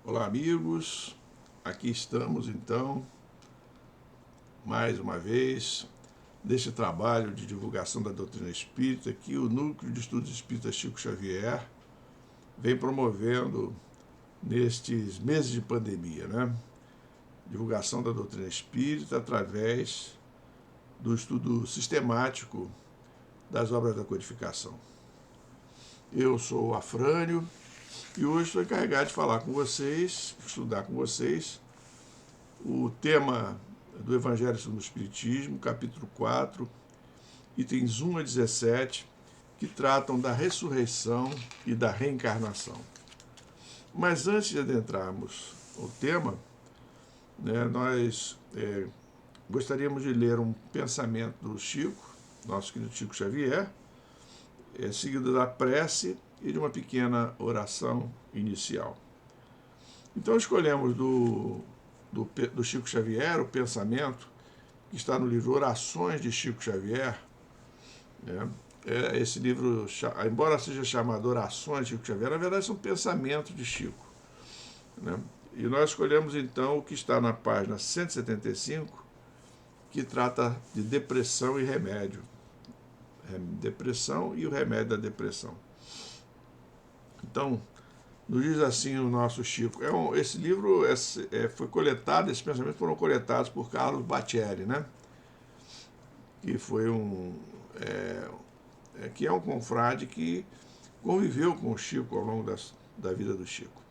Olá, amigos. Aqui estamos então, mais uma vez, neste trabalho de divulgação da doutrina espírita que o Núcleo de Estudos Espíritas Chico Xavier vem promovendo nestes meses de pandemia, né? Divulgação da doutrina espírita através do estudo sistemático das obras da codificação. Eu sou o Afrânio e hoje estou encarregado de falar com vocês, estudar com vocês o tema do Evangelho segundo o Espiritismo, capítulo 4, itens 1 a 17, que tratam da ressurreição e da reencarnação. Mas antes de adentrarmos o tema, nós gostaríamos de ler um pensamento do Chico, nosso querido Chico Xavier, seguido da prece e de uma pequena oração inicial. Então escolhemos do Chico Xavier, o pensamento, que está no livro Orações de Chico Xavier. Esse livro, embora seja chamado Orações de Chico Xavier, na verdade são pensamentos de Chico. E nós escolhemos então o que está na página 175, que trata de depressão e remédio. Depressão e o remédio da depressão. Então, nos diz assim o nosso Chico. Esse livro foi coletado, esses pensamentos foram coletados por Carlos Bacelli, né? Que foi que é um confrade que conviveu com o Chico ao longo da vida do Chico.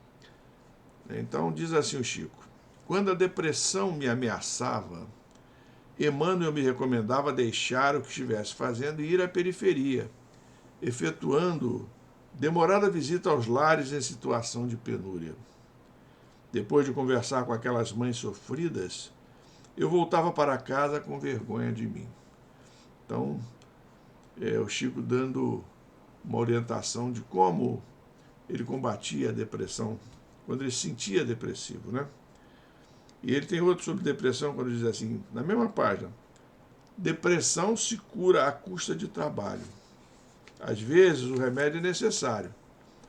Então diz assim o Chico: quando a depressão me ameaçava, Emmanuel me recomendava deixar o que estivesse fazendo e ir à periferia, efetuando demorada visita aos lares em situação de penúria. Depois de conversar com aquelas mães sofridas, eu voltava para casa com vergonha de mim. Então, o Chico dando uma orientação de como ele combatia a depressão, quando ele se sentia depressivo, né? E ele tem outro sobre depressão, quando diz assim, na mesma página: depressão se cura à custa de trabalho. Às vezes o remédio é necessário,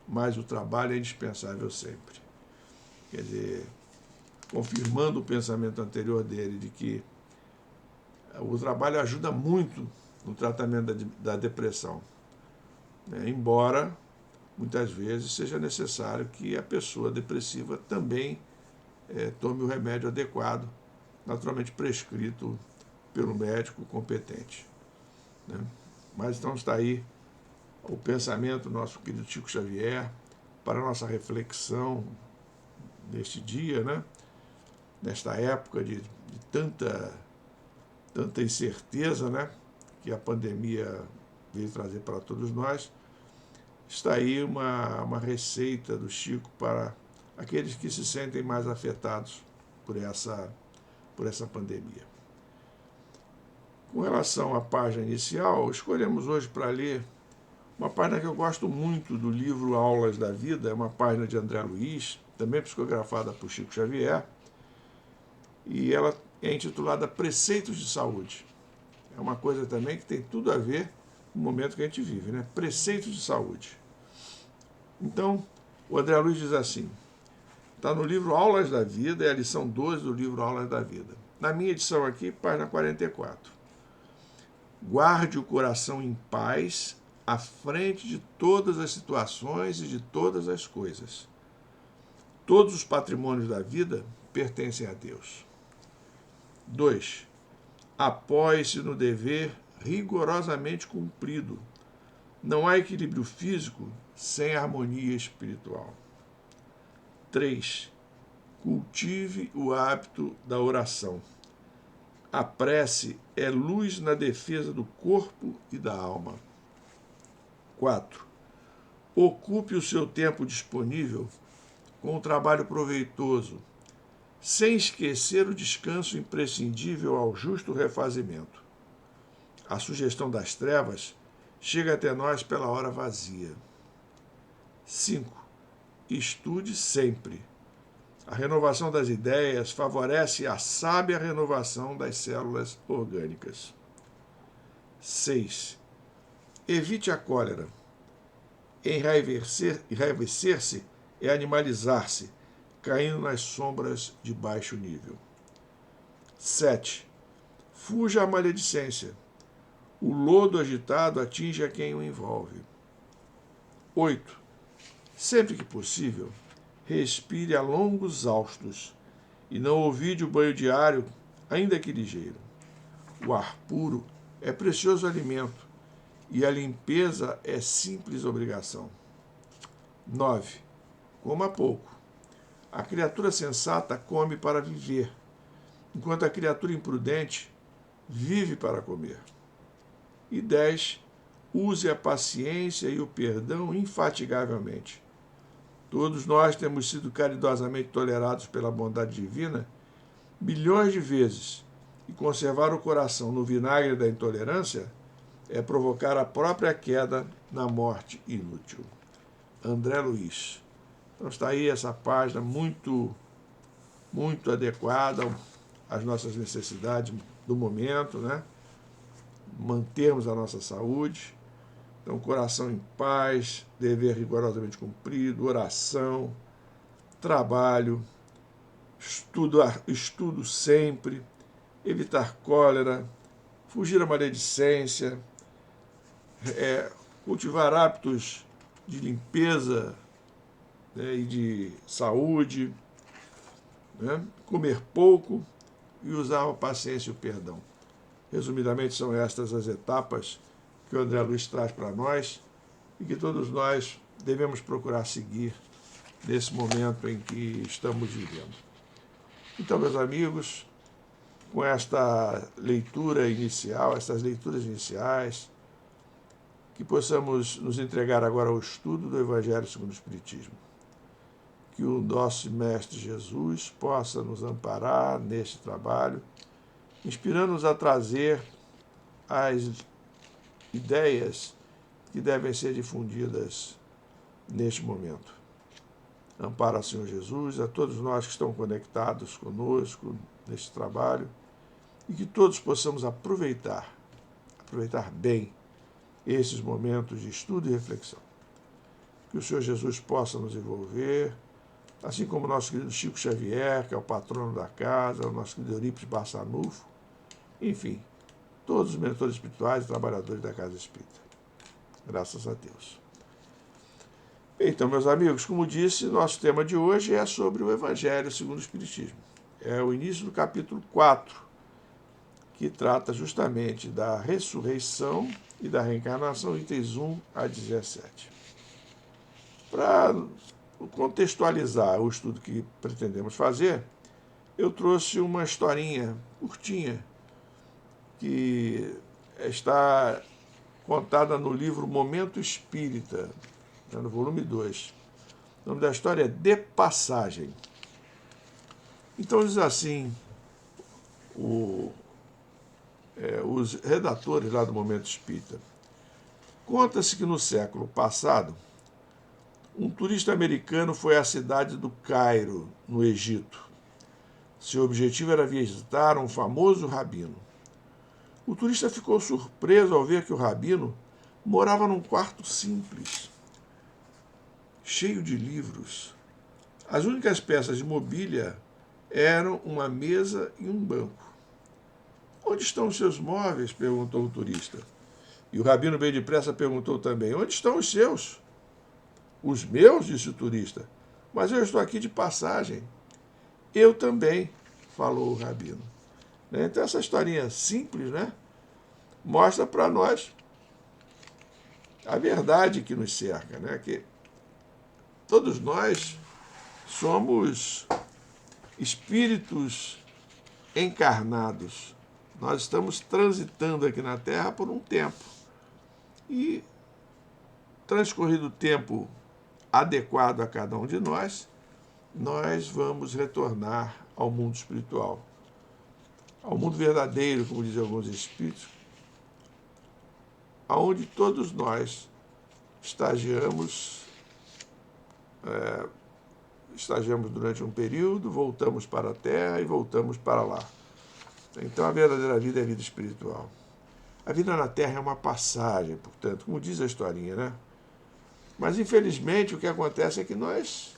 mas o trabalho é indispensável sempre. Quer dizer, confirmando o pensamento anterior dele de que o trabalho ajuda muito no tratamento da depressão, embora muitas vezes seja necessário que a pessoa depressiva também tome o remédio adequado, naturalmente prescrito pelo médico competente. Mas então está aí o pensamento do nosso querido Chico Xavier para a nossa reflexão neste dia, nesta época de tanta incerteza, que a pandemia veio trazer para todos nós. Está aí uma receita do Chico para aqueles que se sentem mais afetados por essa pandemia. Com relação à página inicial, escolhemos hoje para ler uma página que eu gosto muito do livro Aulas da Vida, é uma página de André Luiz, também psicografada por Chico Xavier, e ela é intitulada Preceitos de Saúde. É uma coisa também que tem tudo a ver com o momento que a gente vive, Preceitos de Saúde. Então, o André Luiz diz assim, está no livro Aulas da Vida, é a lição 12 do livro Aulas da Vida. Na minha edição aqui, página 44. Guarde o coração em paz à frente de todas as situações e de todas as coisas. Todos os patrimônios da vida pertencem a Deus. 2. Apoie-se no dever rigorosamente cumprido. Não há equilíbrio físico sem harmonia espiritual. 3. Cultive o hábito da oração. A prece é luz na defesa do corpo e da alma. 4. Ocupe o seu tempo disponível com o trabalho proveitoso, sem esquecer o descanso imprescindível ao justo refazimento. A sugestão das trevas chega até nós pela hora vazia. 5. Estude sempre. A renovação das ideias favorece a sábia renovação das células orgânicas. 6. Evite a cólera. Enraivecer-se é animalizar-se, caindo nas sombras de baixo nível. 7. Fuja à maledicência. O lodo agitado atinge a quem o envolve. 8. Sempre que possível, respire a longos haustos e não ouvide o banho diário, ainda que ligeiro. O ar puro é precioso alimento e a limpeza é simples obrigação. 9. Coma pouco. A criatura sensata come para viver, enquanto a criatura imprudente vive para comer. E 10. Use a paciência e o perdão infatigavelmente. Todos nós temos sido caridosamente tolerados pela bondade divina bilhões de vezes, e conservar o coração no vinagre da intolerância é provocar a própria queda na morte inútil. André Luiz. Então está aí essa página muito adequada às nossas necessidades do momento, né? Mantermos a nossa saúde. Então, coração em paz, dever rigorosamente cumprido, oração, trabalho, estudo sempre, evitar cólera, fugir à maledicência, cultivar hábitos de limpeza, né, e de saúde, né, comer pouco e usar a paciência e o perdão. Resumidamente, são estas as etapas que o André Luiz traz para nós e que todos nós devemos procurar seguir nesse momento em que estamos vivendo. Então, meus amigos, com esta leitura inicial, essas leituras iniciais, que possamos nos entregar agora ao estudo do Evangelho segundo o Espiritismo. Que o nosso Mestre Jesus possa nos amparar neste trabalho, inspirando-nos a trazer as ideias que devem ser difundidas neste momento. Ampara, Senhor Jesus, a todos nós que estão conectados conosco neste trabalho e que todos possamos aproveitar bem esses momentos de estudo e reflexão. Que o Senhor Jesus possa nos envolver, assim como o nosso querido Chico Xavier, que é o patrono da casa, o nosso querido Eurípides Barçanufo, enfim, todos os mentores espirituais e trabalhadores da Casa Espírita. Graças a Deus. Então, meus amigos, como disse, nosso tema de hoje é sobre o Evangelho segundo o Espiritismo. É o início do capítulo 4, que trata justamente da ressurreição e da reencarnação, itens 1 a 17. Para contextualizar o estudo que pretendemos fazer, eu trouxe uma historinha curtinha que está contada no livro Momento Espírita, no volume 2. O nome da história é De Passagem. Então diz assim, os redatores lá do Momento Espírita. Conta-se que no século passado, um turista americano foi à cidade do Cairo, no Egito. Seu objetivo era visitar um famoso rabino. O turista ficou surpreso ao ver que o rabino morava num quarto simples, cheio de livros. As únicas peças de mobília eram uma mesa e um banco. Onde estão os seus móveis? Perguntou o turista. E o rabino bem depressa perguntou também, onde estão os seus? Os meus, disse o turista, mas eu estou aqui de passagem. Eu também, falou o rabino. Então essa historinha simples, né, mostra para nós a verdade que nos cerca, né, que todos nós somos espíritos encarnados. Nós estamos transitando aqui na Terra por um tempo. E, transcorrido o tempo adequado a cada um de nós vamos retornar ao mundo espiritual, ao mundo verdadeiro, como dizem alguns espíritos, aonde todos nós estagiamos durante um período, voltamos para a Terra e voltamos para lá. Então a verdadeira vida é a vida espiritual. A vida na Terra é uma passagem, portanto, como diz a historinha, né? Mas, infelizmente, o que acontece é que nós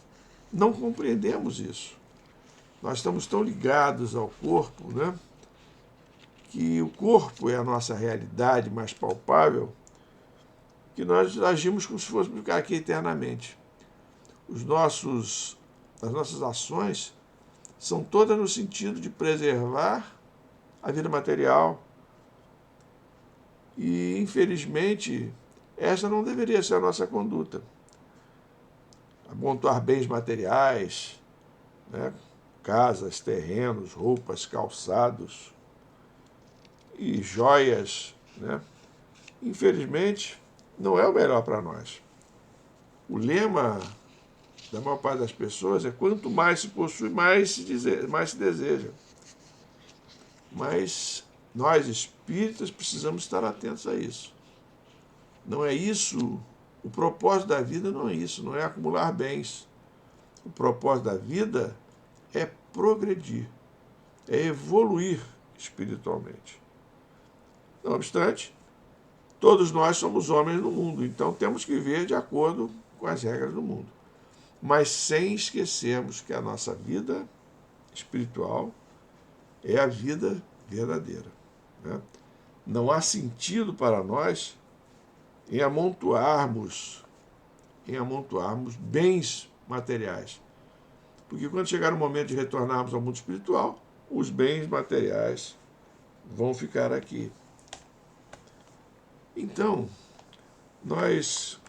não compreendemos isso. Nós estamos tão ligados ao corpo, né? Que o corpo é a nossa realidade mais palpável, que nós agimos como se fôssemos ficar aqui eternamente. As nossas ações são todas no sentido de preservar a vida material. E, infelizmente, essa não deveria ser a nossa conduta. Amontoar bens materiais, né? Casas, terrenos, roupas, calçados e joias, né? Infelizmente, não é o melhor para nós. O lema da maior parte das pessoas é: quanto mais se possui, mais se deseja. Mas nós, espíritas, precisamos estar atentos a isso. Não é isso, o propósito da vida não é isso, não é acumular bens. O propósito da vida é progredir, é evoluir espiritualmente. Não obstante, todos nós somos homens no mundo, então temos que viver de acordo com as regras do mundo. Mas sem esquecermos que a nossa vida espiritual é a vida verdadeira, né? Não há sentido para nós em amontoarmos bens materiais. Porque quando chegar o momento de retornarmos ao mundo espiritual, os bens materiais vão ficar aqui. Então, nós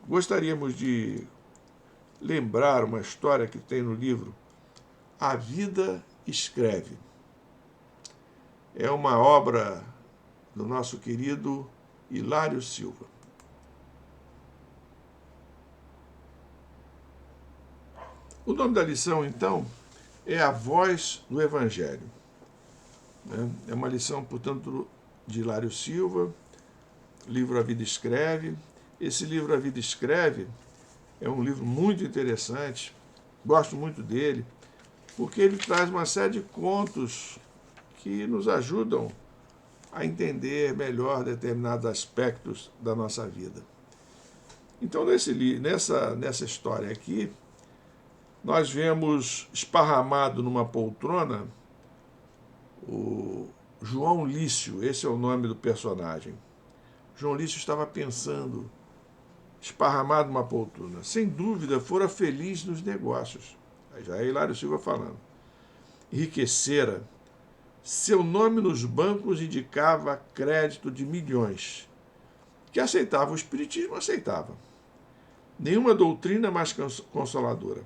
gostaríamos de lembrar uma história que tem no livro A Vida Escreve. É uma obra do nosso querido Hilário Silva. O nome da lição, então, é A Voz do Evangelho. É uma lição, portanto, de Hilário Silva, livro A Vida Escreve. Esse livro A Vida Escreve é um livro muito interessante, gosto muito dele, porque ele traz uma série de contos que nos ajudam a entender melhor determinados aspectos da nossa vida. Então, nessa história aqui, nós vemos esparramado numa poltrona o João Lício, esse é o nome do personagem. João Lício estava pensando, esparramado numa poltrona. Sem dúvida, fora feliz nos negócios. Aí já é Hilário Silva falando. Enriquecera. Seu nome nos bancos indicava crédito de milhões. Que aceitava o espiritismo, aceitava. Nenhuma doutrina mais consoladora.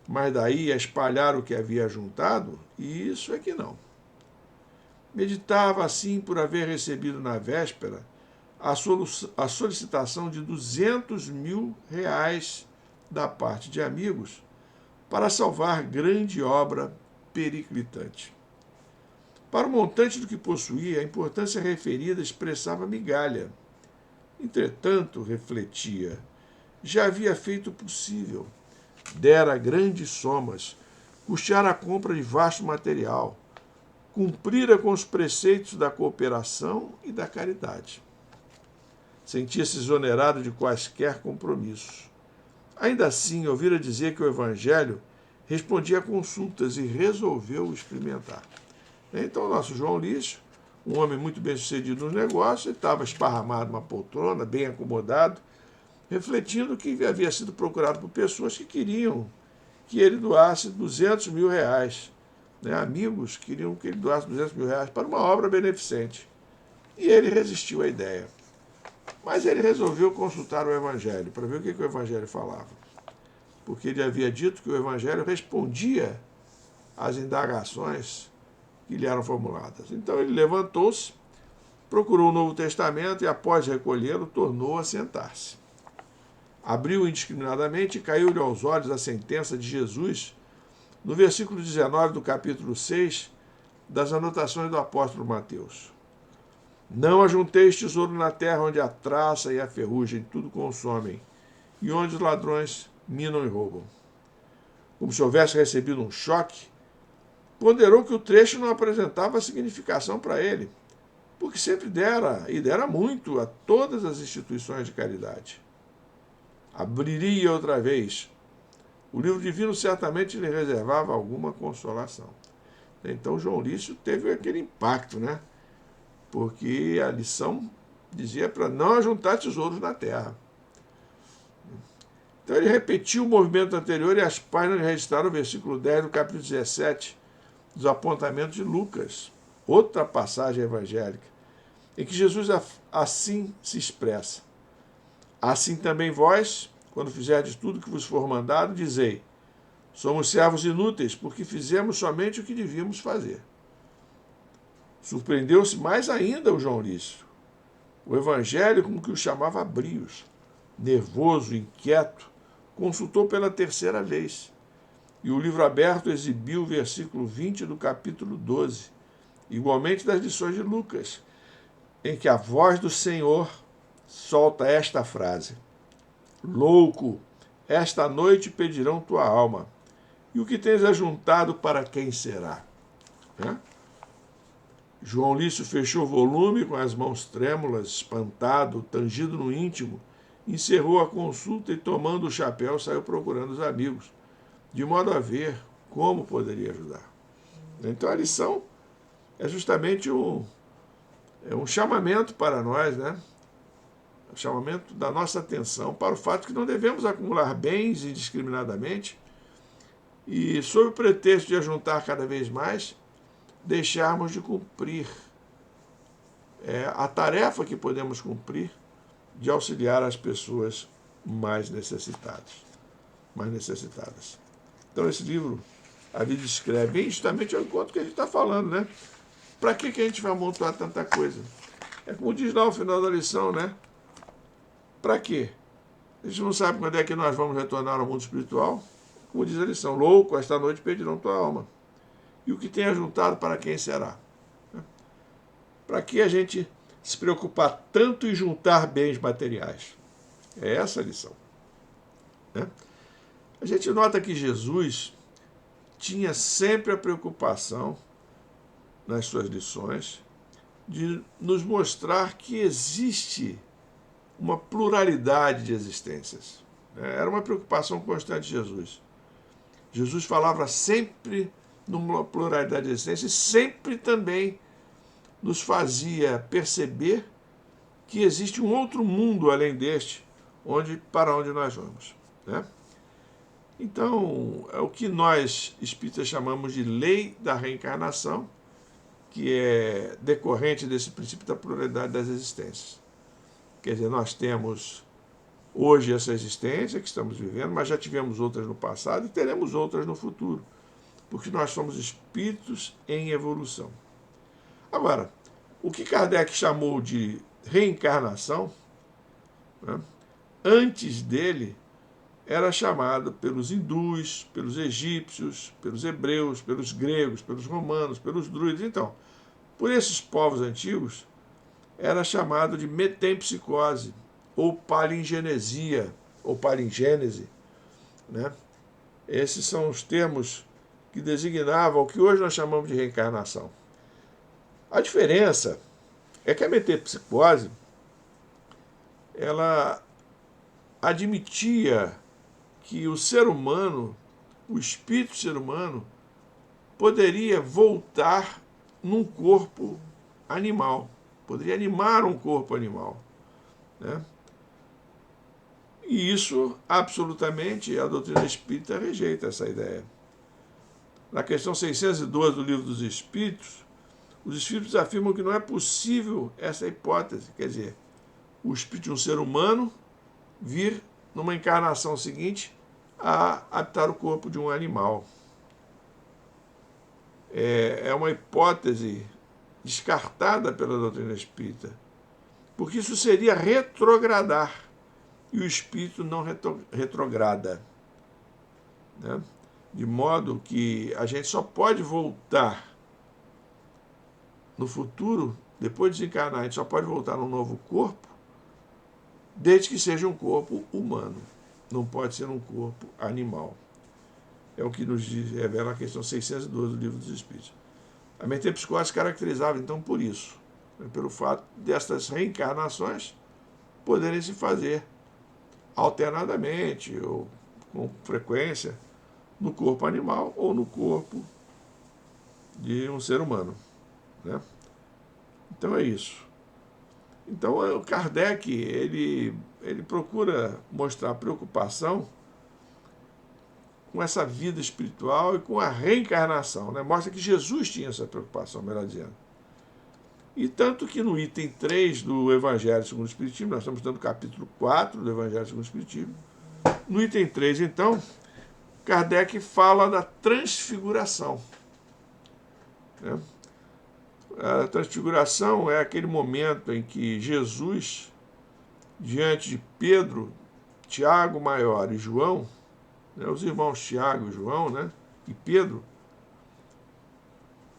Mas daí a espalhar o que havia juntado, isso é que não. Meditava assim por haver recebido na véspera a solicitação de 200 mil reais da parte de amigos para salvar grande obra periclitante. Para o montante do que possuía, a importância referida expressava migalha. Entretanto, refletia, já havia feito o possível. Dera grandes somas, custeara a compra de vasto material, cumprira com os preceitos da cooperação e da caridade. Sentia-se exonerado de quaisquer compromissos. Ainda assim, ouvira dizer que o Evangelho respondia a consultas e resolveu experimentar. Então, o nosso João Lício, um homem muito bem sucedido nos negócios, estava esparramado numa poltrona, bem acomodado, refletindo que havia sido procurado por pessoas que queriam que ele doasse 200 mil reais. Amigos queriam que ele doasse 200 mil reais para uma obra beneficente. E ele resistiu à ideia. Mas ele resolveu consultar o Evangelho, para ver o que o Evangelho falava. Porque ele havia dito que o Evangelho respondia às indagações que lhe eram formuladas. Então ele levantou-se, procurou o Novo Testamento e, após recolhê-lo, tornou a sentar-se. Abriu indiscriminadamente e caiu-lhe aos olhos a sentença de Jesus no versículo 19 do capítulo 6 das anotações do apóstolo Mateus. Não ajunteis tesouro na terra, onde a traça e a ferrugem tudo consomem, e onde os ladrões minam e roubam. Como se houvesse recebido um choque, ponderou que o trecho não apresentava significação para ele, porque sempre dera, e dera muito, a todas as instituições de caridade. Abriria outra vez o livro divino certamente lhe reservava alguma consolação. Então João Lício teve aquele impacto, né? Porque a lição dizia para não ajuntar tesouros na terra. Então ele repetiu o movimento anterior e as páginas registraram o versículo 10 do capítulo 17 dos apontamentos de Lucas, outra passagem evangélica, em que Jesus assim se expressa. Assim também vós, quando fizerdes tudo que vos for mandado, dizei, somos servos inúteis, porque fizemos somente o que devíamos fazer. Surpreendeu-se mais ainda o João Lício. O evangelho, como que o chamava Brios, nervoso, inquieto, consultou pela terceira vez. E o livro aberto exibiu o versículo 20 do capítulo 12, igualmente das lições de Lucas, em que a voz do Senhor solta esta frase: louco, esta noite pedirão tua alma, e o que tens ajuntado para quem será? João Lício fechou o volume com as mãos trêmulas, espantado, tangido no íntimo, encerrou a consulta e, tomando o chapéu, saiu procurando os amigos, de modo a ver como poderia ajudar. Então a lição é justamente um chamamento para nós, né? Um chamamento da nossa atenção para o fato que não devemos acumular bens indiscriminadamente e, sob o pretexto de ajuntar cada vez mais, deixarmos de cumprir a tarefa que podemos cumprir de auxiliar as pessoas mais necessitadas. Então esse livro ali descreve bem justamente o encontro que a gente está falando, né? Para que a gente vai amontoar tanta coisa? É como diz lá no final da lição, né? Para quê? A gente não sabe quando é que nós vamos retornar ao mundo espiritual. Como diz a lição, louco, esta noite pedirão tua alma. E o que tem ajuntado, para quem será? Para que a gente se preocupar tanto em juntar bens materiais? É essa a lição. Né? A gente nota que Jesus tinha sempre a preocupação, nas suas lições, de nos mostrar que existe uma pluralidade de existências. Era uma preocupação constante de Jesus. Jesus falava sempre numa pluralidade de existências e sempre também nos fazia perceber que existe um outro mundo além deste, para onde nós vamos. Né? Então, é o que nós espíritas chamamos de lei da reencarnação, que é decorrente desse princípio da pluralidade das existências. Quer dizer, nós temos hoje essa existência que estamos vivendo, mas já tivemos outras no passado e teremos outras no futuro, porque nós somos espíritos em evolução. Agora, o que Kardec chamou de reencarnação, né, antes dele, era chamado pelos hindus, pelos egípcios, pelos hebreus, pelos gregos, pelos romanos, pelos druidas. Então, por esses povos antigos, era chamado de metempsicose, ou palingenesia, ou palingênese. Né? Esses são os termos que designavam o que hoje nós chamamos de reencarnação. A diferença é que a metempsicose, ela admitia que o ser humano, o espírito ser humano, poderia voltar num corpo animal, poderia animar um corpo animal. Né? E isso, absolutamente, a doutrina espírita rejeita essa ideia. Na questão 612 do Livro dos Espíritos, os espíritos afirmam que não é possível essa hipótese, quer dizer, o espírito de um ser humano vir, numa encarnação seguinte, a habitar o corpo de um animal. É uma hipótese descartada pela doutrina espírita, porque isso seria retrogradar, e o espírito não retrograda. Né? De modo que a gente só pode voltar no futuro, depois de desencarnar, a gente só pode voltar num novo corpo, desde que seja um corpo humano. Não pode ser um corpo animal. É o que nos revela a questão 612 do Livro dos Espíritos. A metempsicose caracterizava, então, por isso, pelo fato destas reencarnações poderem se fazer alternadamente ou com frequência, no corpo animal ou no corpo de um ser humano, né? Então é isso. Então o Kardec ele procura mostrar preocupação com essa vida espiritual e com a reencarnação, né? Mostra que Jesus tinha essa preocupação, melhor dizendo. E tanto que no item 3 do Evangelho segundo o Espiritismo, nós estamos dando o capítulo 4 do Evangelho segundo o Espiritismo, no item 3, então, Kardec fala da transfiguração, né? A transfiguração é aquele momento em que Jesus, diante de Pedro, Tiago maior e João, né, os irmãos Tiago e João, né, e Pedro,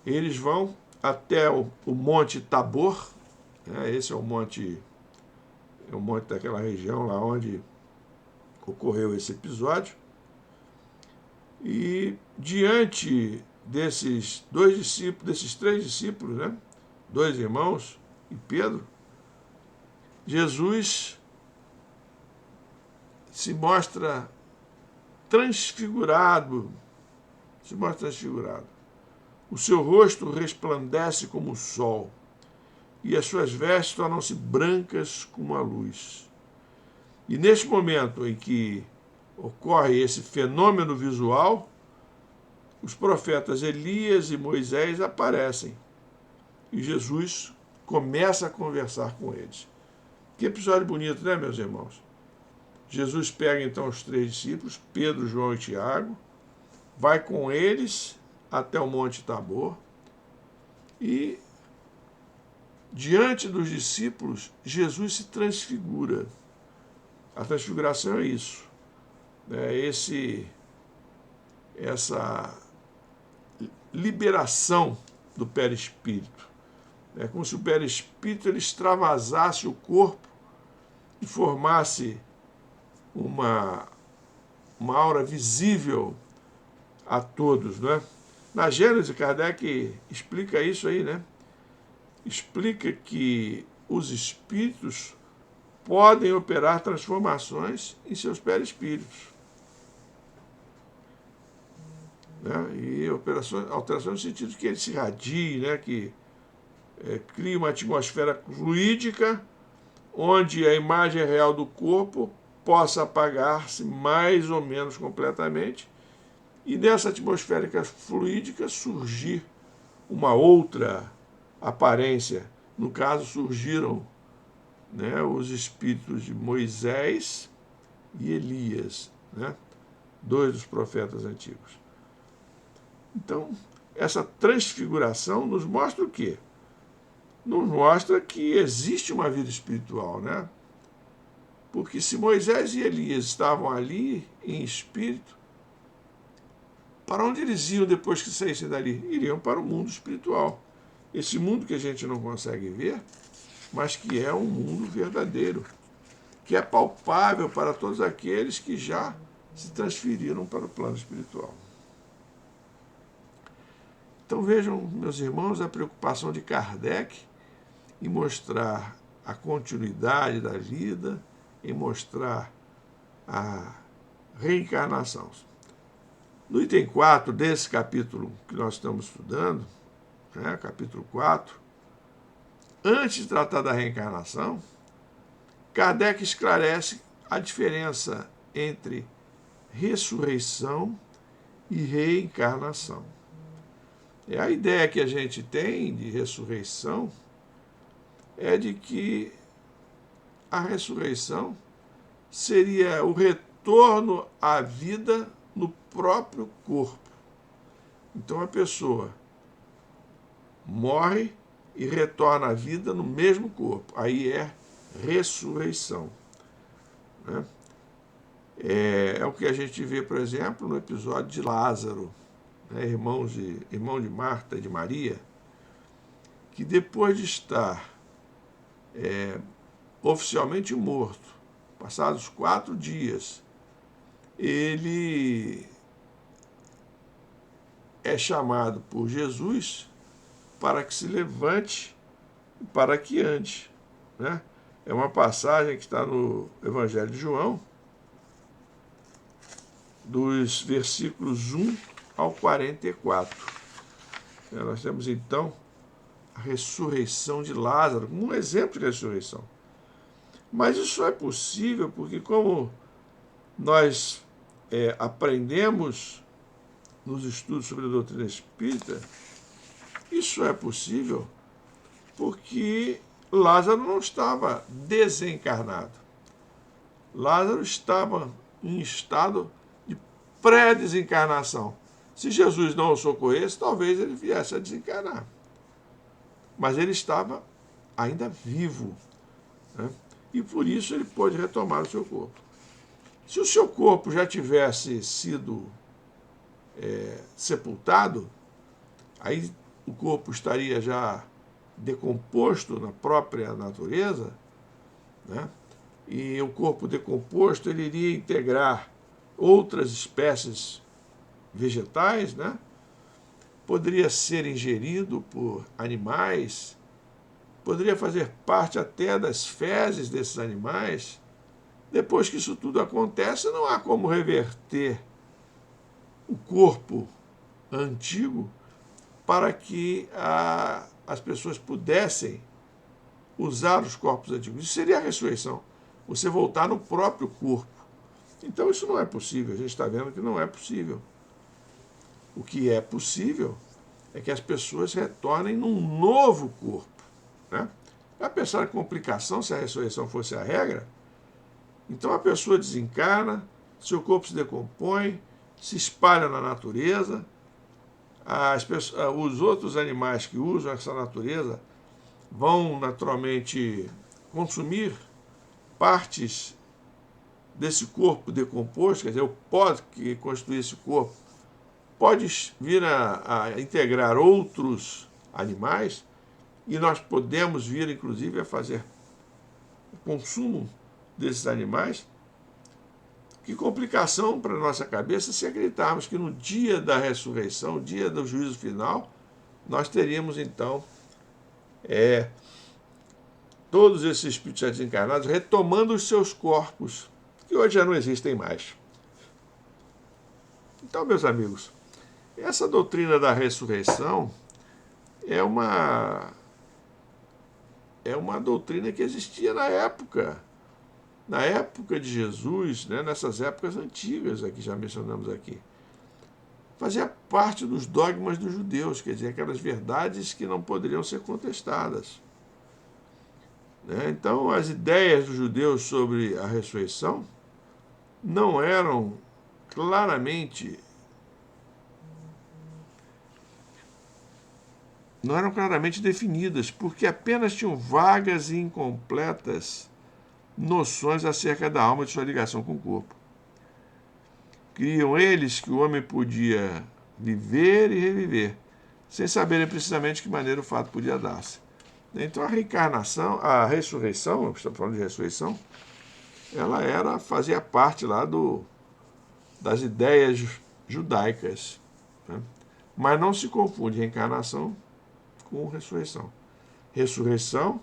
eles vão até o Monte Tabor, né, esse é o monte daquela região lá onde ocorreu esse episódio, e diante desses três discípulos, né, dois irmãos e Pedro, Jesus se mostra transfigurado, O seu rosto resplandece como o sol, e as suas vestes tornam-se brancas como a luz. E neste momento em que ocorre esse fenômeno visual, os profetas Elias e Moisés aparecem, e Jesus começa a conversar com eles. Que episódio bonito, né, meus irmãos? Jesus pega então os três discípulos, Pedro, João e Tiago, vai com eles até o Monte Tabor e, diante dos discípulos, Jesus se transfigura. A transfiguração é isso, é essa liberação do perispírito. É como se o perispírito ele extravasasse o corpo e formasse uma aura visível a todos, né? Na Gênese, Kardec explica isso aí, né? Explica que os espíritos podem operar transformações em seus perispíritos, né? E alterações no sentido que ele se irradie, né? Que cria uma atmosfera fluídica onde a imagem real do corpo possa apagar-se mais ou menos completamente e nessa atmosférica fluídica surgir uma outra aparência. No caso, surgiram, né, os espíritos de Moisés e Elias, né, dois dos profetas antigos. Então, essa transfiguração nos mostra o quê? Nos mostra que existe uma vida espiritual, né? Porque se Moisés e Elias estavam ali em espírito, para onde eles iam depois que saíssem dali? Iriam para o mundo espiritual. Esse mundo que a gente não consegue ver, mas que é um mundo verdadeiro, que é palpável para todos aqueles que já se transferiram para o plano espiritual. Então vejam, meus irmãos, a preocupação de Kardec em mostrar a continuidade da vida, em mostrar a reencarnação. No item 4 desse capítulo que nós estamos estudando, né, capítulo 4, antes de tratar da reencarnação, Kardec esclarece a diferença entre ressurreição e reencarnação. A ideia que a gente tem de ressurreição é de que a ressurreição seria o retorno à vida no próprio corpo. Então a pessoa morre e retorna à vida no mesmo corpo. Aí é ressurreição, né? É o que a gente vê, por exemplo, no episódio de Lázaro, né, irmão de Marta e de Maria, que depois de estar oficialmente morto, passados 4 dias, ele é chamado por Jesus para que se levante e para que ande, né? É uma passagem que está no Evangelho de João, dos versículos 1 ao 44. Nós temos, então, a ressurreição de Lázaro, como um exemplo de ressurreição. Mas isso só é possível porque, como nós aprendemos nos estudos sobre a doutrina espírita, isso é possível porque Lázaro não estava desencarnado. Lázaro estava em estado de pré-desencarnação. Se Jesus não o socorresse, talvez ele viesse a desencarnar. Mas ele estava ainda vivo, né? E por isso ele pôde retomar o seu corpo. Se o seu corpo já tivesse sido sepultado, aí o corpo estaria já decomposto na própria natureza, né? E o corpo decomposto ele iria integrar outras espécies vegetais, né? Poderia ser ingerido por animais, poderia fazer parte até das fezes desses animais. Depois que isso tudo acontece, não há como reverter o corpo antigo para que as pessoas pudessem usar os corpos antigos. Isso seria a ressurreição, você voltar no próprio corpo. Então isso não é possível, a gente está vendo que não é possível. O que é possível é que as pessoas retornem num novo corpo, né? Já pensaram a complicação se a ressurreição fosse a regra? Então a pessoa desencarna, seu corpo se decompõe, se espalha na natureza, os outros animais que usam essa natureza vão naturalmente consumir partes desse corpo decomposto, quer dizer, o pó que constitui esse corpo pode vir a integrar outros animais e nós podemos vir, inclusive, a fazer consumo desses animais. Que complicação para a nossa cabeça se acreditarmos que no dia da ressurreição, o dia do juízo final, nós teríamos, então, todos esses espíritos já desencarnados retomando os seus corpos, que hoje já não existem mais. Então, meus amigos, essa doutrina da ressurreição é uma doutrina que existia na época de Jesus, né, nessas épocas antigas, que já mencionamos aqui. Fazia parte dos dogmas dos judeus, quer dizer, aquelas verdades que não poderiam ser contestadas. Então, as ideias dos judeus sobre a ressurreição não eram claramente definidas, porque apenas tinham vagas e incompletas noções acerca da alma e de sua ligação com o corpo. Criam eles que o homem podia viver e reviver, sem saberem precisamente de que maneira o fato podia dar-se. Então a reencarnação, a ressurreição, estamos falando de ressurreição, ela fazia parte lá das ideias judaicas, né? Mas não se confunde reencarnação com ressurreição. Ressurreição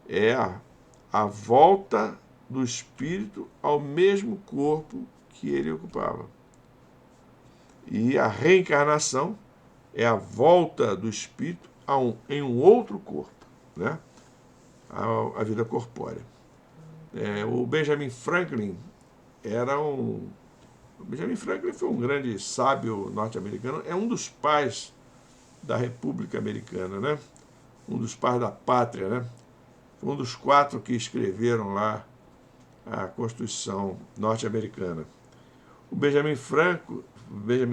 é a volta do espírito ao mesmo corpo que ele ocupava. E a reencarnação é a volta do espírito em um outro corpo, né? A vida corpórea. O Benjamin Franklin Benjamin Franklin foi um grande sábio norte-americano, é um dos pais da República Americana, né? Um dos pais da pátria, né? Foi um dos 4 que escreveram lá a Constituição norte-americana. O Benjamin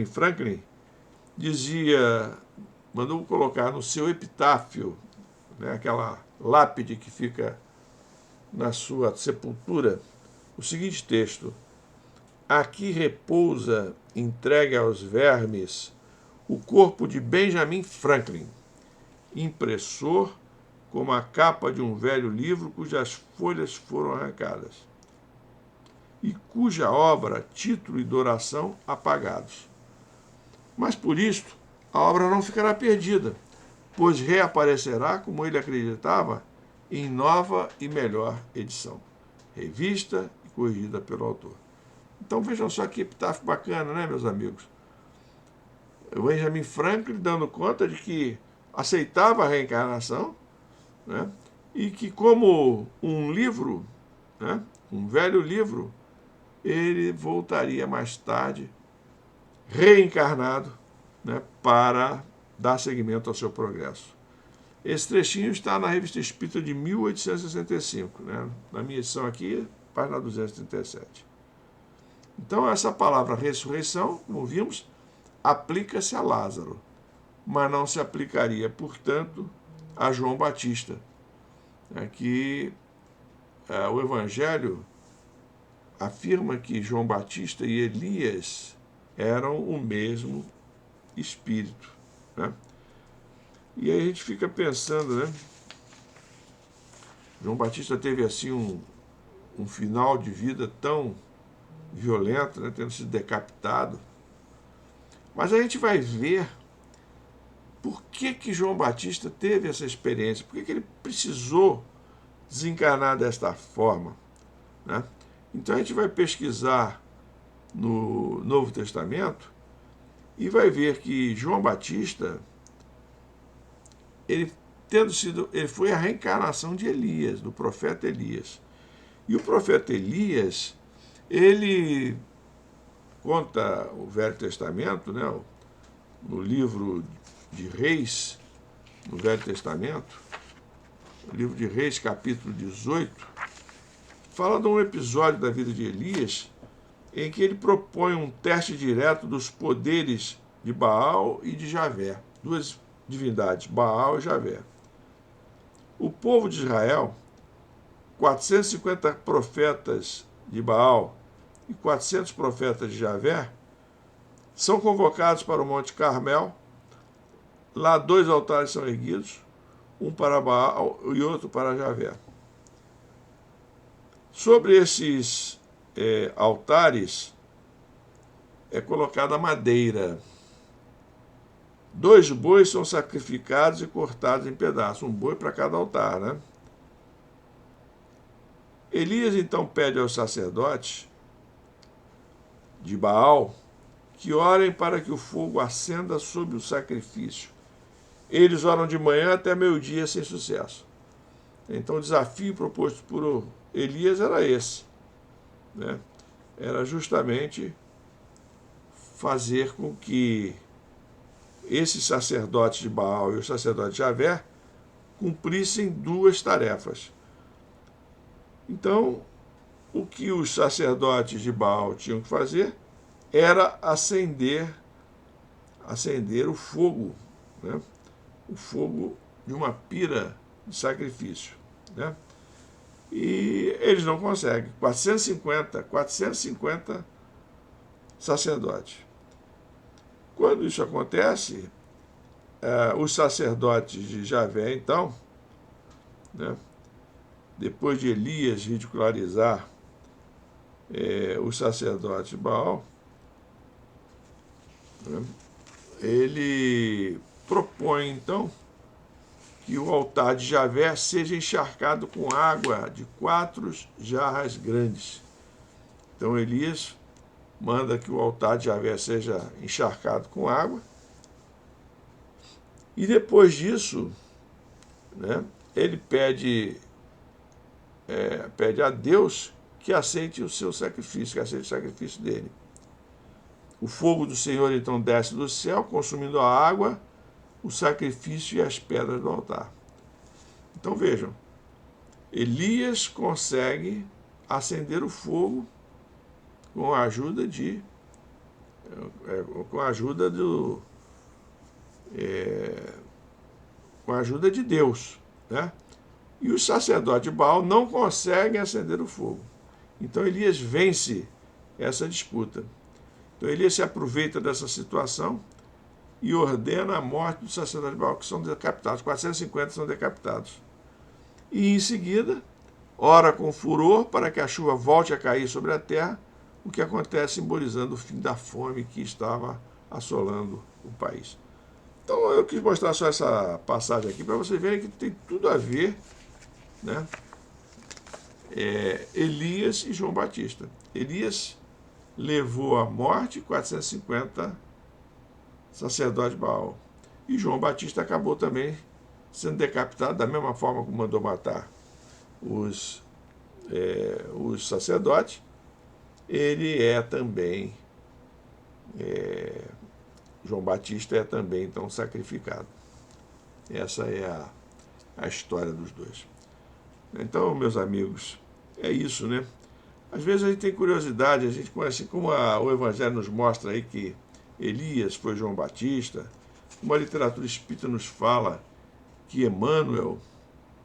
Franklin mandou colocar no seu epitáfio, né, aquela lápide que fica na sua sepultura, o seguinte texto: aqui repousa, entregue aos vermes, o corpo de Benjamin Franklin, impressor como a capa de um velho livro cujas folhas foram arrancadas, e cuja obra, título e duração apagados. Mas por isto, a obra não ficará perdida, pois reaparecerá, como ele acreditava, em nova e melhor edição, revista e corrigida pelo autor. Então vejam só que epitáfio bacana, né, meus amigos? O Benjamin Franklin dando conta de que aceitava a reencarnação, né? E que como um livro, né, um velho livro, ele voltaria mais tarde reencarnado, né, para dar seguimento ao seu progresso. Esse trechinho está na Revista Espírita de 1865, né? Na minha edição aqui, página 237. Então, essa palavra ressurreição, como vimos, aplica-se a Lázaro, mas não se aplicaria, portanto, a João Batista, que o Evangelho afirma que João Batista e Elias eram o mesmo espírito, né? E aí a gente fica pensando, né? João Batista teve assim um final de vida tão violento, né? Tendo sido decapitado. Mas a gente vai ver por que João Batista teve essa experiência, por que ele precisou desencarnar desta forma, né? Então a gente vai pesquisar no Novo Testamento e vai ver que João Batista, ele foi a reencarnação de Elias, do profeta Elias. E o profeta Elias, ele conta o Velho Testamento, né, no livro de Reis, no Velho Testamento, o livro de Reis, capítulo 18, fala de um episódio da vida de Elias em que ele propõe um teste direto dos poderes de Baal e de Javé, duas divindades, Baal e Javé. O povo de Israel, 450 profetas de Baal e 400 profetas de Javé, são convocados para o Monte Carmel. Lá 2 altares são erguidos, um para Baal e outro para Javé. Sobre esses altares é colocada madeira. 2 bois são sacrificados e cortados em pedaços, um boi para cada altar, né? Elias então pede aos sacerdotes de Baal que orem para que o fogo acenda sobre o sacrifício. Eles oram de manhã até meio-dia sem sucesso. Então o desafio proposto por Elias era esse, né? Era justamente fazer com que esses sacerdotes de Baal e os sacerdotes de Javé cumprissem 2 tarefas. Então, o que os sacerdotes de Baal tinham que fazer era acender o fogo, né? O fogo de uma pira de sacrifício, né? E eles não conseguem. 450 sacerdotes. Quando isso acontece, os sacerdotes de Javé, então, né, depois de Elias ridicularizar os sacerdotes de Baal, né, ele propõe, então, que o altar de Javé seja encharcado com água de 4 jarras grandes. Então Elias manda que o altar de Javé seja encharcado com água. E depois disso, né, ele pede a Deus que aceite o seu sacrifício, que aceite o sacrifício dele. O fogo do Senhor então desce do céu, consumindo a água, o sacrifício e as pedras do altar. Então vejam, Elias consegue acender o fogo com a ajuda de Deus, né? E os sacerdotes de Baal não conseguem acender o fogo. Então Elias vence essa disputa. Então Elias se aproveita dessa situação e ordena a morte dos sacerdotes de Baal, que são decapitados. 450 são decapitados. E em seguida, ora com furor para que a chuva volte a cair sobre a terra, o que acontece simbolizando o fim da fome que estava assolando o país. Então eu quis mostrar só essa passagem aqui para vocês verem que tem tudo a ver, né? Elias e João Batista. Elias, levou à morte 450 sacerdotes de Baal. E João Batista acabou também sendo decapitado da mesma forma como mandou matar os sacerdotes. Ele é também, João Batista é também então sacrificado. Essa é a história dos dois. Então, meus amigos, é isso, né? Às vezes a gente tem curiosidade, a gente conhece, como o Evangelho nos mostra aí que Elias foi João Batista, como a literatura espírita nos fala que Emmanuel,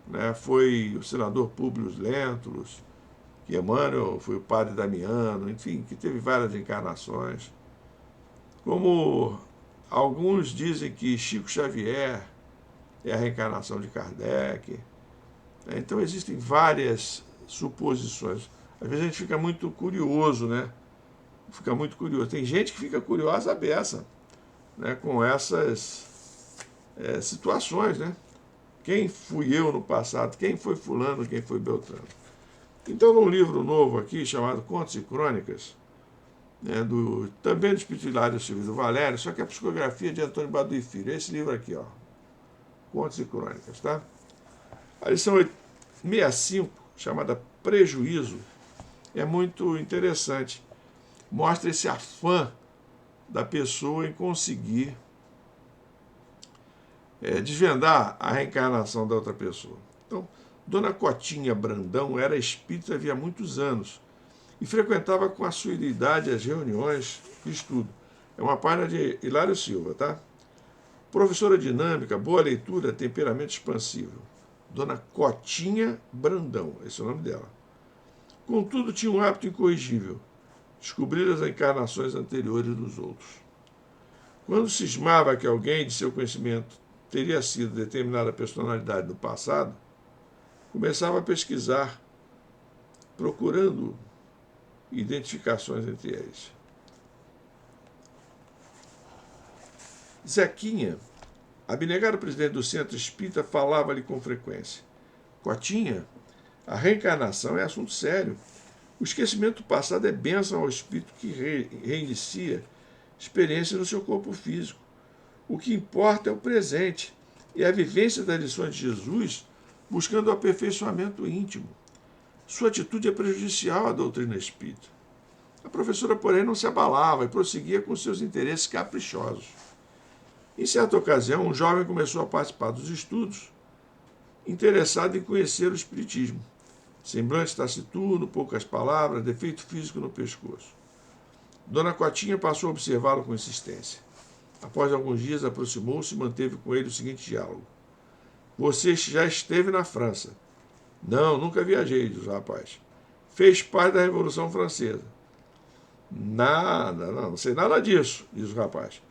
né, foi o senador Públio Lentulus, que Emmanuel foi o padre Damiano, enfim, que teve várias encarnações. Como alguns dizem que Chico Xavier é a reencarnação de Kardec. Então existem várias suposições. Às vezes a gente fica muito curioso, né? Fica muito curioso. Tem gente que fica curiosa à beça, né, com essas situações, né? Quem fui eu no passado? Quem foi fulano? Quem foi Beltrano? Então, num livro novo aqui, chamado Contos e Crônicas, né, também do Espírito Hilário Silva do Valério, só que a psicografia de Antônio Baduy Filho. Esse livro aqui, ó, Contos e Crônicas, tá? A lição 65, chamada Prejuízo, é muito interessante. Mostra esse afã da pessoa em conseguir desvendar a reencarnação da outra pessoa. Então, Dona Cotinha Brandão era espírita havia muitos anos e frequentava com assiduidade as reuniões de estudo. É uma página de Hilário Silva, tá? Professora dinâmica, boa leitura, temperamento expansivo. Dona Cotinha Brandão, esse é o nome dela. Contudo, tinha um hábito incorrigível: descobrir as encarnações anteriores dos outros. Quando cismava que alguém de seu conhecimento teria sido determinada personalidade do passado, começava a pesquisar, procurando identificações entre eles. Zequinha, abnegado presidente do Centro Espírita, falava-lhe com frequência: Cotinha, a reencarnação é assunto sério. O esquecimento do passado é bênção ao espírito que reinicia experiência no seu corpo físico. O que importa é o presente e a vivência das lições de Jesus, buscando o aperfeiçoamento íntimo. Sua atitude é prejudicial à doutrina espírita. A professora, porém, não se abalava e prosseguia com seus interesses caprichosos. Em certa ocasião, um jovem começou a participar dos estudos, interessado em conhecer o espiritismo. Semblante taciturno, poucas palavras, defeito físico no pescoço. Dona Cotinha passou a observá-lo com insistência. Após alguns dias, aproximou-se e manteve com ele o seguinte diálogo: Você já esteve na França? Não, nunca viajei, diz o rapaz. Fez parte da Revolução Francesa? Nada, não sei nada disso, diz o rapaz.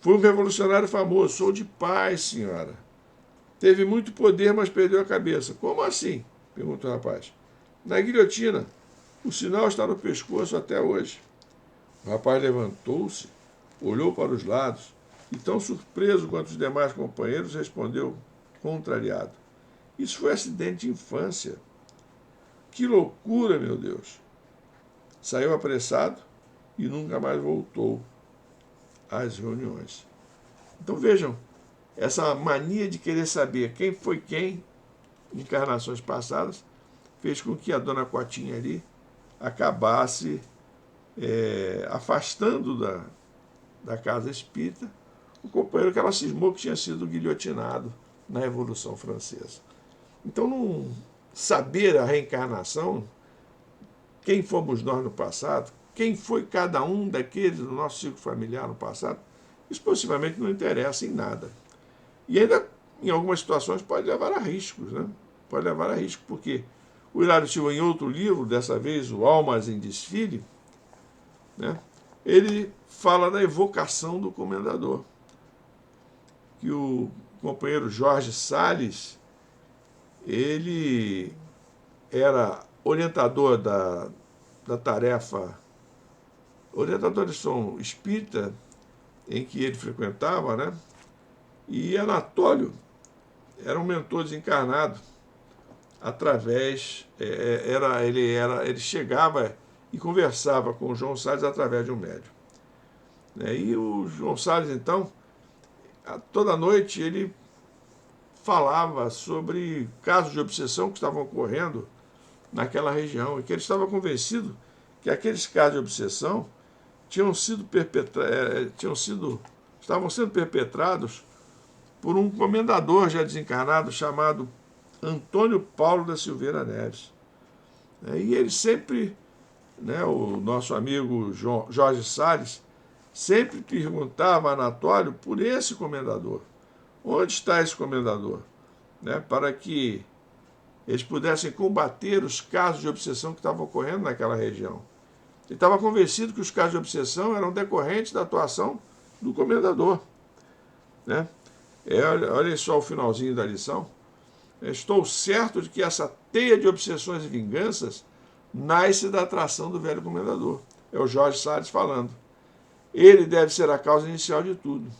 Foi um revolucionário famoso, sou de paz, senhora. Teve muito poder, mas perdeu a cabeça. Como assim? Pergunta o rapaz. Na guilhotina. O sinal está no pescoço até hoje. O rapaz levantou-se, olhou para os lados e, tão surpreso quanto os demais companheiros, respondeu contrariado: Isso foi acidente de infância. Que loucura, meu Deus! Saiu apressado e nunca mais voltou às reuniões. Então vejam, essa mania de querer saber quem foi quem em encarnações passadas fez com que a Dona Cotinha ali acabasse afastando da casa espírita o companheiro que ela cismou que tinha sido guilhotinado na Revolução Francesa. Então, não saber a reencarnação, quem fomos nós no passado, quem foi cada um daqueles do nosso ciclo familiar no passado, isso possivelmente não interessa em nada. E ainda, em algumas situações, pode levar a riscos, né? Pode levar a risco, porque o Hilário Silva, em outro livro, dessa vez, o Almas em Desfile, né, ele fala da evocação do comendador, que o companheiro Jorge Salles, ele era orientador da tarefa, orientador de som espírita, em que ele frequentava, né? E Anatólio era um mentor desencarnado, através, ele chegava e conversava com o João Salles através de um médium. E o João Salles, então, toda noite ele falava sobre casos de obsessão que estavam ocorrendo naquela região, e que ele estava convencido que aqueles casos de obsessão estavam sendo perpetrados por um comendador já desencarnado chamado Antônio Paulo da Silveira Neves. E ele sempre, o nosso amigo Jorge Salles, sempre perguntava a Anatólio por esse comendador. Onde está esse comendador? Para que eles pudessem combater os casos de obsessão que estavam ocorrendo naquela região. Ele estava convencido que os casos de obsessão eram decorrentes da atuação do comendador. Olha só o finalzinho da lição. Estou certo de que essa teia de obsessões e vinganças nasce da atração do velho comendador. É o Jorge Salles falando. Ele deve ser a causa inicial de tudo.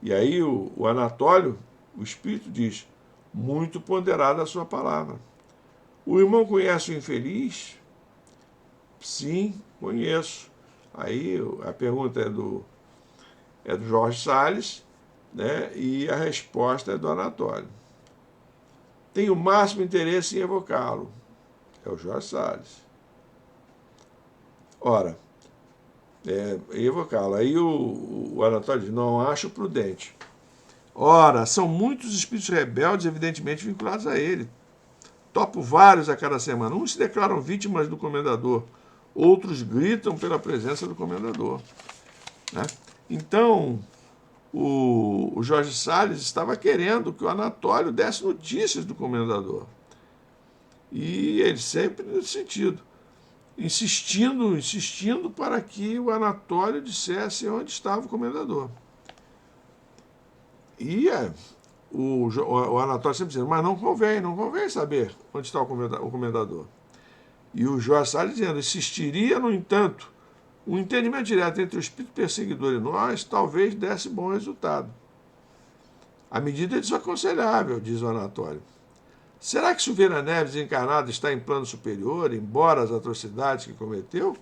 E aí o Anatólio, o espírito, diz: muito ponderada a sua palavra. O irmão conhece o infeliz? Sim, conheço. Aí a pergunta é do Jorge Salles, e a resposta é do Anatólio. Tem o máximo interesse em evocá-lo. É o Jorge Salles. Ora, evocá-lo. Aí o Anatólio diz: não acho prudente. Ora, são muitos espíritos rebeldes, evidentemente vinculados a ele. Topo vários a cada semana. Uns se declaram vítimas do comendador, outros gritam pela presença do comendador. Então, o Jorge Salles estava querendo que o Anatólio desse notícias do comendador. E ele sempre nesse sentido, insistindo para que o Anatólio dissesse onde estava o comendador. E o Anatólio sempre dizendo: mas não convém saber onde está o comendador. E o Jorge Salles dizendo: insistiria, no entanto, um entendimento direto entre o espírito perseguidor e nós talvez desse bom resultado. A medida é desaconselhável, diz o Anatólio. Será que Silveira Neves encarnado está em plano superior, embora as atrocidades que cometeu?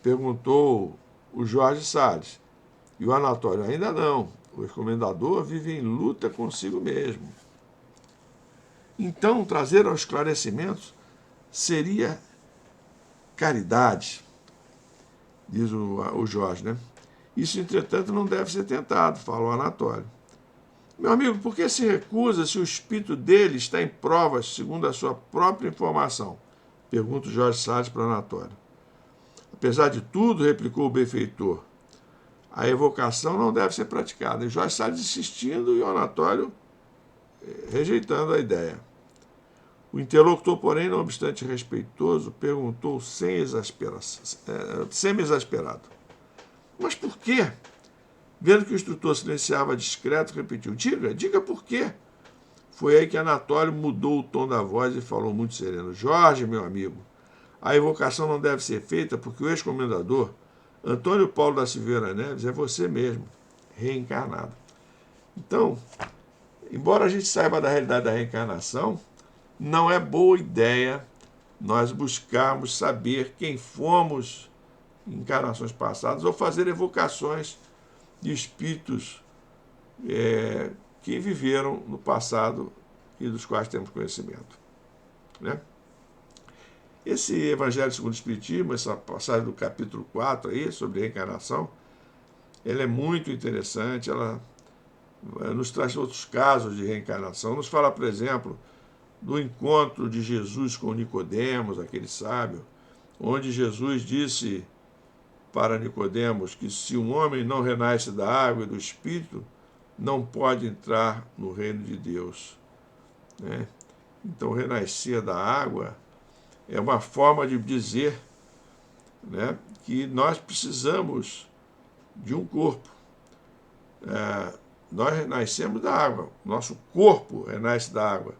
Perguntou o Jorge Salles. E o Anatólio: ainda não. O recomendador vive em luta consigo mesmo. Então, trazer ao esclarecimento seria caridade, diz o Jorge, Isso, entretanto, não deve ser tentado, fala o Anatólio. Meu amigo, por que se recusa se o espírito dele está em provas, segundo a sua própria informação? Pergunta o Jorge Salles para o Anatólio. Apesar de tudo, replicou o benfeitor, a evocação não deve ser praticada. E o Jorge Salles insistindo e o Anatólio rejeitando a ideia. O interlocutor, porém, não obstante respeitoso, perguntou semi-exasperado: mas por quê? Vendo que o instrutor silenciava discreto, repetiu: diga por quê. Foi aí que Anatólio mudou o tom da voz e falou muito sereno: Jorge, meu amigo, a evocação não deve ser feita porque o ex-comendador Antônio Paulo da Silveira Neves é você mesmo, reencarnado. Então, embora a gente saiba da realidade da reencarnação, não é boa ideia nós buscarmos saber quem fomos em encarnações passadas ou fazer evocações de espíritos que viveram no passado e dos quais temos conhecimento. Esse Evangelho segundo o Espiritismo, essa passagem do capítulo 4 aí, sobre reencarnação, ela é muito interessante, ela nos traz outros casos de reencarnação. Nos fala, por exemplo, do encontro de Jesus com Nicodemos, aquele sábio, onde Jesus disse para Nicodemos que se um homem não renasce da água e do Espírito, não pode entrar no reino de Deus. Então, renascer da água é uma forma de dizer que nós precisamos de um corpo. Nós renascemos da água, nosso corpo renasce da água.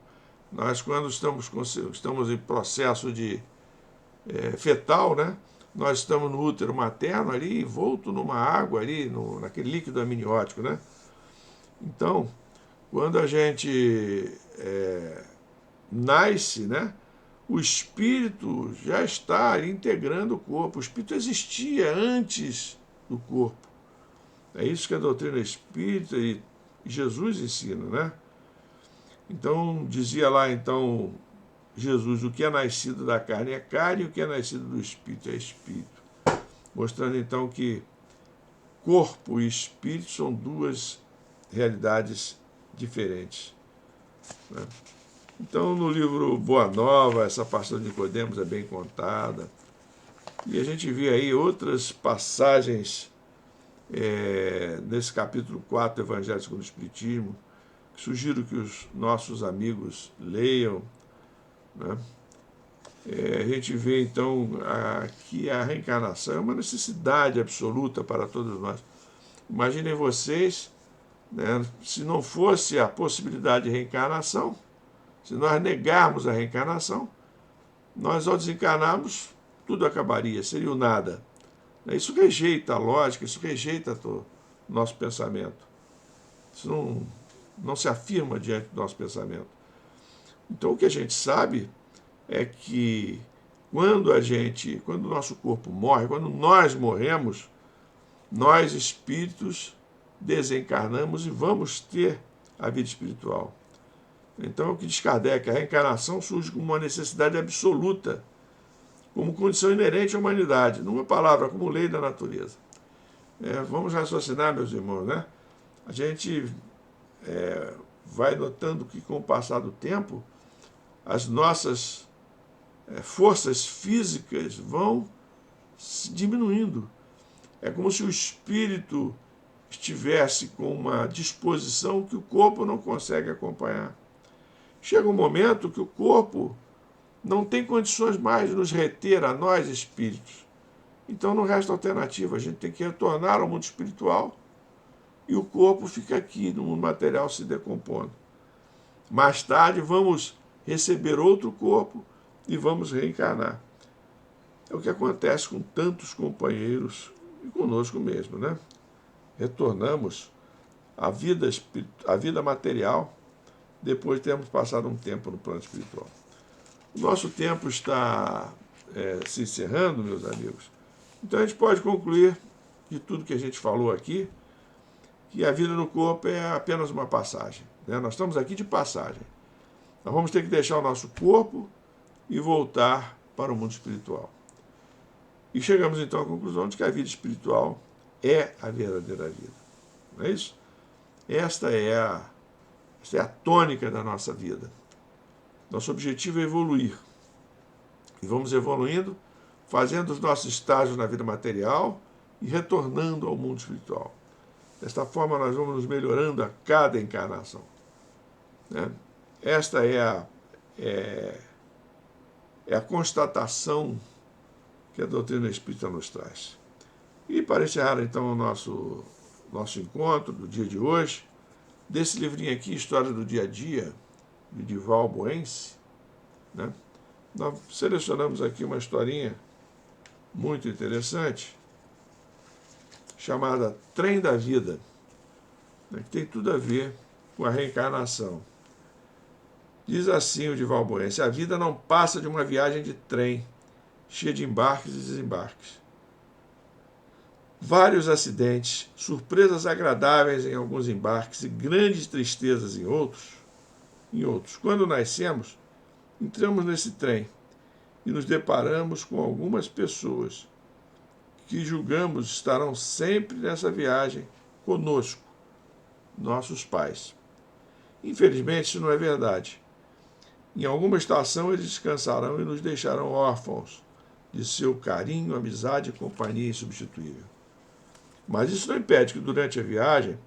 Nós, quando estamos em processo de fetal, nós estamos no útero materno ali, envolto numa água ali, naquele líquido amniótico. Então, quando a gente nasce, o espírito já está integrando o corpo. O espírito existia antes do corpo. É isso que a doutrina espírita e Jesus ensina, né? Então, dizia lá, então, Jesus, o que é nascido da carne é carne, e o que é nascido do espírito é espírito. Mostrando, então, que corpo e espírito são duas realidades diferentes, né? Então, no livro Boa Nova, essa passagem de Nicodemos é bem contada. E a gente vê aí outras passagens nesse capítulo 4 do Evangelho segundo o Espiritismo, que sugiro que os nossos amigos leiam, né? A gente vê, então, que a reencarnação é uma necessidade absoluta para todos nós. Imaginem vocês, né, se não fosse a possibilidade de reencarnação, se nós negarmos a reencarnação, nós, ao desencarnarmos, tudo acabaria, seria o nada. Isso rejeita a lógica, isso rejeita o nosso pensamento. Isso não se afirma diante do nosso pensamento. Então, o que a gente sabe é que quando o nosso corpo morre, quando nós morremos, nós, espíritos, desencarnamos e vamos ter a vida espiritual. Então, o que diz Kardec, a reencarnação surge como uma necessidade absoluta, como condição inerente à humanidade, numa palavra, como lei da natureza. Vamos raciocinar, meus irmãos, né? A gente vai notando que, com o passar do tempo, as nossas forças físicas vão se diminuindo. É como se o espírito estivesse com uma disposição que o corpo não consegue acompanhar. Chega um momento que o corpo não tem condições mais de nos reter a nós, espíritos. Então não resta alternativa, a gente tem que retornar ao mundo espiritual e o corpo fica aqui no mundo material se decompondo. Mais tarde vamos receber outro corpo e vamos reencarnar. É o que acontece com tantos companheiros e conosco mesmo, né? Retornamos à vida material depois de termos passado um tempo no plano espiritual. O nosso tempo está se encerrando, meus amigos. Então a gente pode concluir de tudo que a gente falou aqui, que a vida no corpo é apenas uma passagem, né? Nós estamos aqui de passagem. Nós vamos ter que deixar o nosso corpo e voltar para o mundo espiritual. E chegamos então à conclusão de que a vida espiritual é a verdadeira vida. Não é isso? Esta é a tônica da nossa vida. Nosso objetivo é evoluir. E vamos evoluindo, fazendo os nossos estágios na vida material e retornando ao mundo espiritual. Desta forma, nós vamos nos melhorando a cada encarnação, né? Esta é a constatação que a doutrina espírita nos traz. E para encerrar, então, o nosso encontro do dia de hoje, desse livrinho aqui, História do Dia a Dia, de Dival Boense, né? Nós selecionamos aqui uma historinha muito interessante, chamada Trem da Vida, né, que tem tudo a ver com a reencarnação. Diz assim o Dival Boense: a vida não passa de uma viagem de trem, cheia de embarques e desembarques. Vários acidentes, surpresas agradáveis em alguns embarques e grandes tristezas em outros. Quando nascemos, entramos nesse trem e nos deparamos com algumas pessoas que julgamos estarão sempre nessa viagem conosco, nossos pais. Infelizmente, isso não é verdade. Em alguma estação eles descansarão e nos deixarão órfãos de seu carinho, amizade e companhia insubstituível. Mas isso não impede que durante a viagem,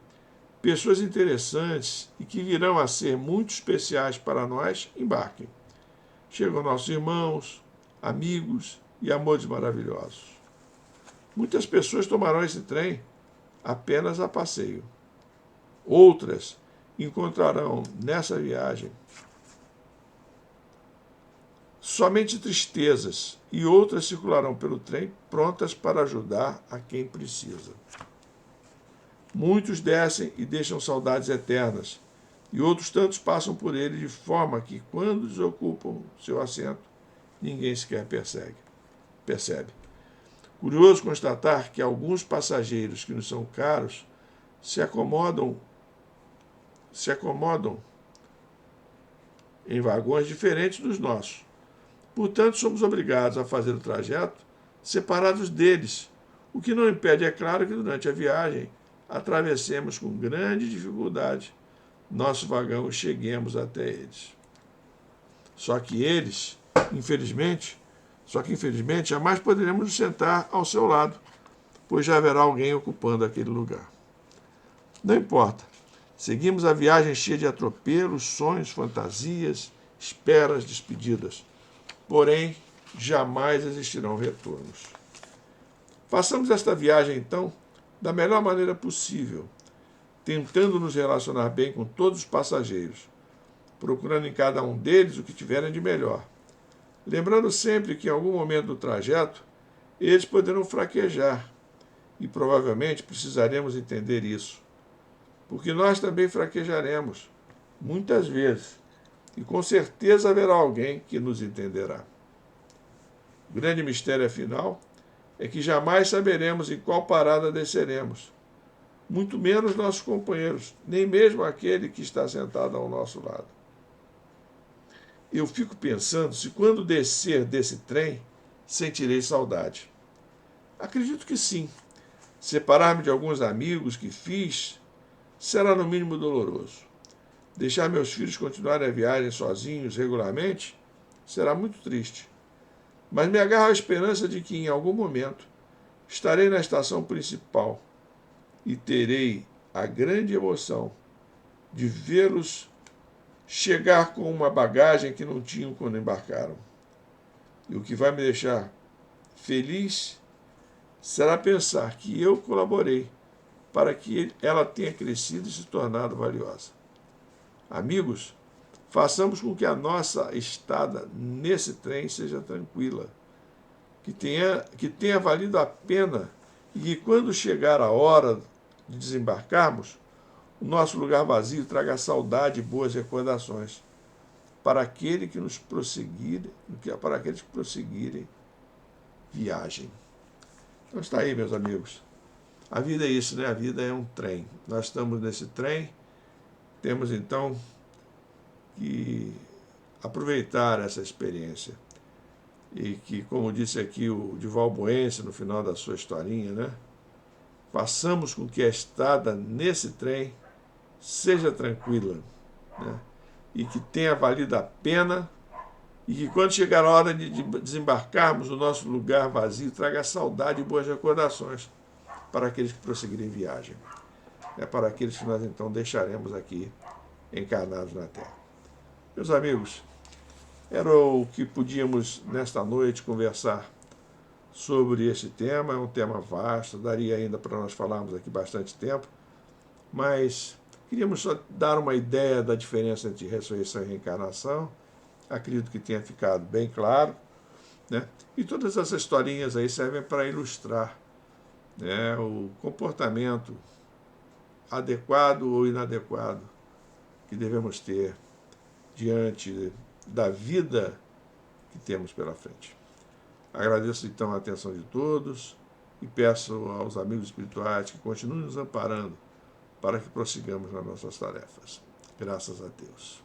pessoas interessantes e que virão a ser muito especiais para nós embarquem. Chegam nossos irmãos, amigos e amores maravilhosos. Muitas pessoas tomarão esse trem apenas a passeio. Outras encontrarão nessa viagem somente tristezas e outras circularão pelo trem prontas para ajudar a quem precisa. Muitos descem e deixam saudades eternas, e outros tantos passam por ele de forma que, quando desocupam seu assento, ninguém sequer percebe. Curioso constatar que alguns passageiros que nos são caros se acomodam em vagões diferentes dos nossos. Portanto, somos obrigados a fazer o trajeto separados deles, o que não impede, é claro, que durante a viagem atravessemos com grande dificuldade nosso vagão e cheguemos até eles. Só que infelizmente, jamais poderemos nos sentar ao seu lado, pois já haverá alguém ocupando aquele lugar. Não importa. Seguimos a viagem cheia de atropelos, sonhos, fantasias, esperas, despedidas. Porém, jamais existirão retornos. Façamos esta viagem, então, da melhor maneira possível, tentando nos relacionar bem com todos os passageiros, procurando em cada um deles o que tiverem de melhor. Lembrando sempre que, em algum momento do trajeto, eles poderão fraquejar, e provavelmente precisaremos entender isso, porque nós também fraquejaremos, muitas vezes, e com certeza haverá alguém que nos entenderá. O grande mistério, afinal, é que jamais saberemos em qual parada desceremos, muito menos nossos companheiros, nem mesmo aquele que está sentado ao nosso lado. Eu fico pensando se quando descer desse trem, sentirei saudade. Acredito que sim. Separar-me de alguns amigos que fiz será no mínimo doloroso. Deixar meus filhos continuarem a viagem sozinhos regularmente será muito triste. Mas me agarro à esperança de que, em algum momento, estarei na estação principal e terei a grande emoção de vê-los chegar com uma bagagem que não tinham quando embarcaram. E o que vai me deixar feliz será pensar que eu colaborei para que ela tenha crescido e se tornado valiosa. Amigos, façamos com que a nossa estada nesse trem seja tranquila, que tenha valido a pena e que, quando chegar a hora de desembarcarmos, o nosso lugar vazio traga saudade e boas recordações para aqueles que prosseguirem viagem. Então está aí, meus amigos. A vida é isso, né? A vida é um trem. Nós estamos nesse trem, temos então que aproveitar essa experiência. E que, como disse aqui o Dival Boense no final da sua historinha, né? Façamos com que a estada nesse trem seja tranquila, né? E que tenha valido a pena, e que, quando chegar a hora de desembarcarmos, o nosso lugar vazio traga saudade e boas recordações para aqueles que prosseguirem viagem. É para aqueles que nós então deixaremos aqui encarnados na Terra. Meus amigos, era o que podíamos nesta noite conversar sobre este tema. É um tema vasto, daria ainda para nós falarmos aqui bastante tempo, mas queríamos só dar uma ideia da diferença entre ressurreição e reencarnação. Acredito que tenha ficado bem claro, né? E todas essas historinhas aí servem para ilustrar, né, o comportamento adequado ou inadequado que devemos ter diante da vida que temos pela frente. Agradeço então a atenção de todos e peço aos amigos espirituais que continuem nos amparando para que prossigamos nas nossas tarefas. Graças a Deus.